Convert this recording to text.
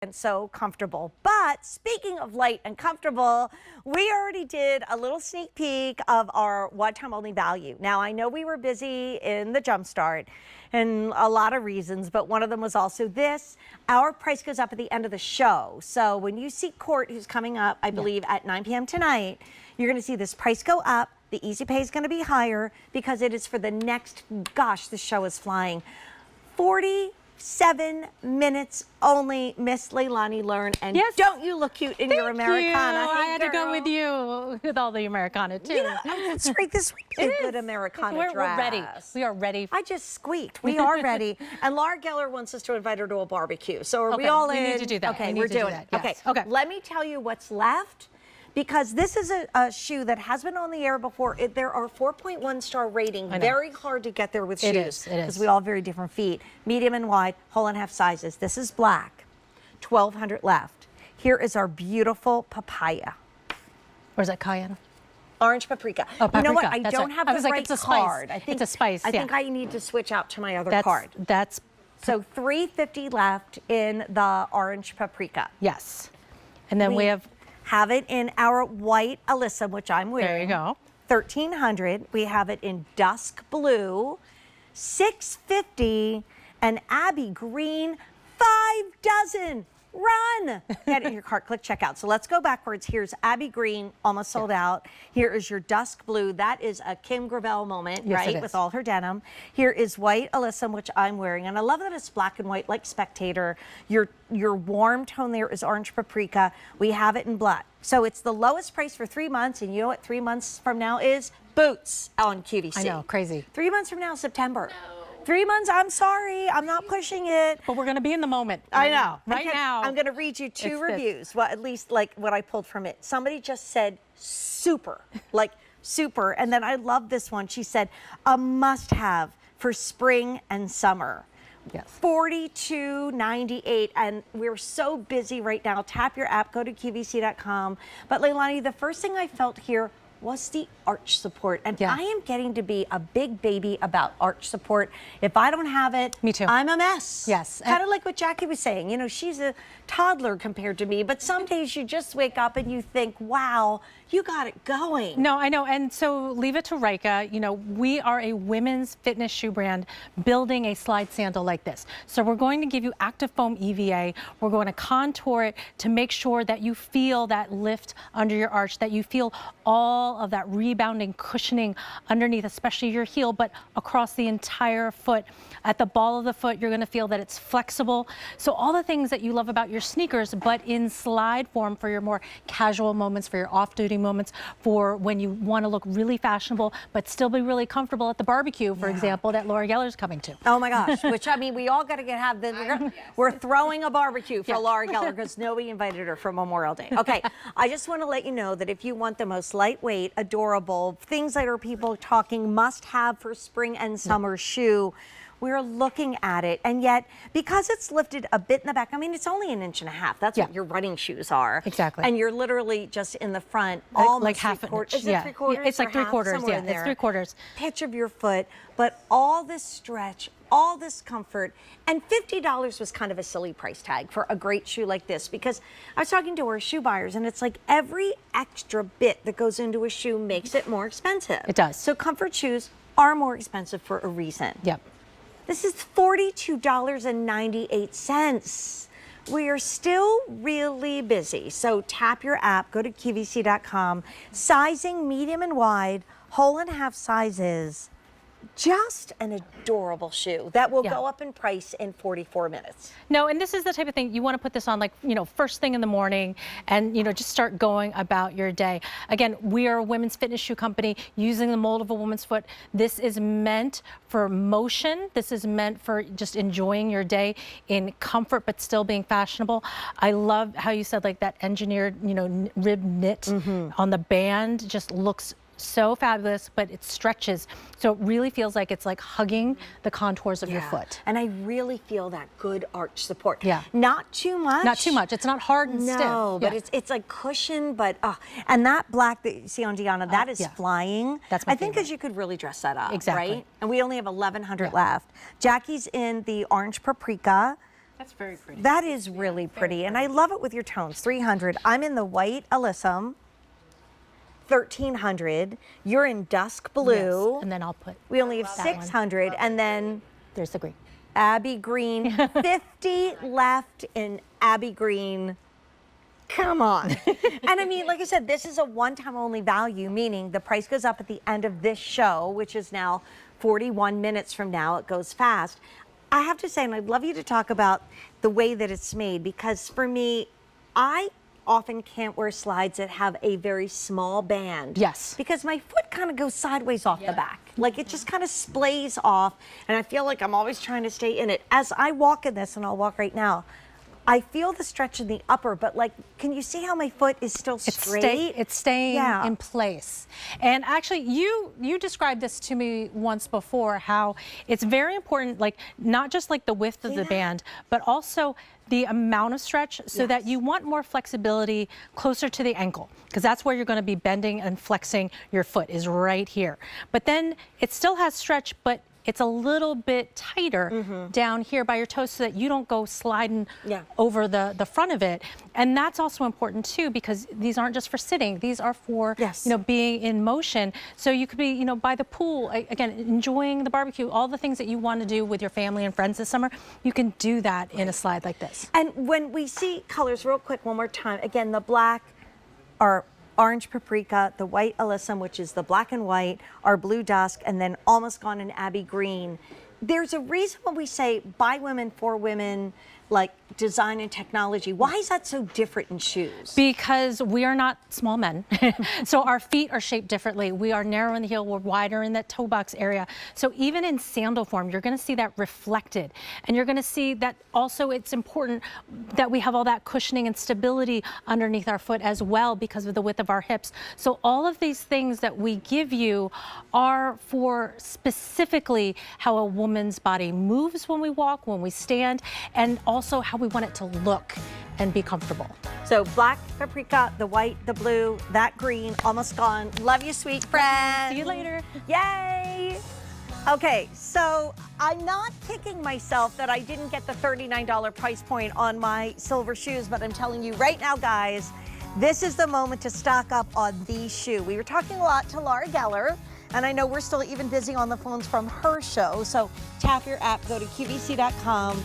and so comfortable. But speaking of light and comfortable, we already did a little sneak peek of our one time only value. Now, I know we were busy in the Jumpstart and a lot of reasons, but one of them was also this. Our price goes up at the end of the show. So when you see Court, who's coming up, I believe at 9 p.m. tonight, you're going to see this price go up. The easy pay is going to be higher because it is for the next, gosh, the show is flying. 47 minutes only, Miss Leilani Learn. And yes. Don't you look cute in your Americana? You. Hey, I had girl. to go with you with all the Americana too. You know, it's great. This week is a good Americana we're dress. ready. We are ready. I just squeaked. We are ready. And Laura Geller wants us to invite her to a barbecue. So are we all in? We need to do that. Okay, we're doing it. Yes. Okay. Let me tell you what's left. Because this is a shoe that has been on the air before. There are 4.1 star rating. Very hard to get there with shoes. It is. Because we all have very different feet. Medium and wide, whole and half sizes. This is black. 1,200 left. Here is our beautiful papaya. Or is that cayenne? Orange paprika. Oh, paprika. You know what? I That's don't right. have I the was like, right it's a card. spice. I think it's a spice. I think I need to switch out to my other card. That's so $3.50 left in the orange paprika. Yes. And then we have it in our white Alyssa, which I'm wearing. There you go. $1,300. We have it in dusk blue, $6.50, and Abby green, 5 dozen. Run! Get it in your cart, click checkout. So let's go backwards. Here's Abby green, almost sold out. Here is your dusk blue. That is a Kim Gravel moment, right? With all her denim. Here is white Alyssa, which I'm wearing. And I love that it's black and white like Spectator. Your warm tone there is orange paprika. We have it in black. So it's the lowest price for 3 months. And you know what 3 months from now is? Boots on QVC. I know, crazy. 3 months from now, September. No. 3 months, I'm sorry, I'm not pushing it. But we're gonna be in the moment. I know. Right now. I'm gonna read you two reviews, well, at least like what I pulled from it. Somebody just said super, like super. And then I love this one. She said, a must have for spring and summer. Yes. $42.98, and we're so busy right now. Tap your app, go to QVC.com. But Leilani, the first thing I felt here was the arch support. And I am getting to be a big baby about arch support. If I don't have it, me too. I'm a mess. Yes. Kind of like what Jackie was saying. You know, she's a toddler compared to me, but some days you just wake up and you think, wow, you got it going. No, I know. And so leave it to Ryka. You know, we are a women's fitness shoe brand building a slide sandal like this. So we're going to give you ACTIVFoam EVA. We're going to contour it to make sure that you feel that lift under your arch, that you feel all of that rebounding cushioning underneath, especially your heel, but across the entire foot. At the ball of the foot, you're going to feel that it's flexible. So all the things that you love about your sneakers, but in slide form for your more casual moments, for your off-duty moments, for when you want to look really fashionable, but still be really comfortable at the barbecue, for example, that Laura Geller's coming to. Oh my gosh, which I mean, we all got to have the, we're throwing a barbecue for Laura Geller because nobody invited her for Memorial Day. Okay, I just want to let you know that if you want the most lightweight, adorable, things that are people talking must have for spring and summer shoe, we're looking at it, and yet because it's lifted a bit in the back, I mean, it's only 1.5 inches. That's what your running shoes are. Exactly. And you're literally just in the front, almost like half an inch. Is it 3/4? It's like 3/4. Yeah, it's 3/4. Pitch of your foot, but all this stretch, all this comfort, and $50 was kind of a silly price tag for a great shoe like this, because I was talking to our shoe buyers, and it's like every extra bit that goes into a shoe makes it more expensive. It does. So comfort shoes are more expensive for a reason. Yep. This is $42.98. We are still really busy. So tap your app, go to QVC.com. Sizing medium and wide, whole and half sizes. Just an adorable shoe that will go up in price in 44 minutes. No, and this is the type of thing you want to put this on, like, you know, first thing in the morning and, you know, just start going about your day. Again, we are a women's fitness shoe company using the mold of a woman's foot. This is meant for motion. This is meant for just enjoying your day in comfort, but still being fashionable. I love how you said like that engineered, you know, rib knit on the band just looks so fabulous, but it stretches. So it really feels like it's like hugging the contours of your foot. And I really feel that good arch support. Yeah. Not too much. Not too much. It's not hard and stiff. No, but it's like cushion, but and that black that you see on Deanna, that is flying. That's my I think favorite. because you could really dress that up, Exactly. right? And we only have 1,100 left. Jackie's in the orange paprika. That's very pretty. That is really pretty, and I love it with your tones. 300. I'm in the white Alyssum. 1300. You're in dusk blue. Yes, and then I'll put. We only have that one. 600, and then There's the green. Abby Green. 50 left in Abby Green. Come on. And I mean, like I said, this is a one-time only value, meaning the price goes up at the end of this show, which is now 41 minutes from now. It goes fast. I have to say, and I'd love you to talk about the way that it's made, because for me, I often can't wear slides that have a very small band. Yes. Because my foot kind of goes sideways off the back. Like it just kind of splays off, and I feel like I'm always trying to stay in it. As I walk in this, and I'll walk right now, I feel the stretch in the upper, but like, can you see how my foot is still straight? It's staying in place. And actually, you described this to me once before, how it's very important, like not just like the width of the band, but also the amount of stretch, so that you want more flexibility closer to the ankle, because that's where you're going to be bending and flexing your foot, is right here. But then it still has stretch, but it's a little bit tighter down here by your toes, so that you don't go sliding over the front of it. And that's also important too, because these aren't just for sitting, these are for being in motion. So you could be by the pool, again, enjoying the barbecue, all the things that you want to do with your family and friends this summer, you can do that in a slide like this. And when we see colors, real quick, one more time, again, the black are orange paprika, the white alyssum, which is the black and white, our blue dusk, and then almost gone in Abby green. There's a reason when we say by women, for women, like design and technology. Why is that so different in shoes? Because we are not small men. So our feet are shaped differently. We are narrow in the heel, we're wider in that toe box area. So even in sandal form, you're gonna see that reflected. And you're gonna see that also it's important that we have all that cushioning and stability underneath our foot as well, because of the width of our hips. So all of these things that we give you are for specifically how a woman's body moves when we walk, when we stand, and also how we want it to look and be comfortable. So black paprika, the white, the blue, that green, almost gone. Love you, sweet friend. See you later. Yay. Okay, so I'm not kicking myself that I didn't get the $39 price point on my silver shoes, but I'm telling you right now, guys, this is the moment to stock up on these shoes. We were talking a lot to Laura Geller, and I know we're still even busy on the phones from her show. So tap your app, go to QVC.com.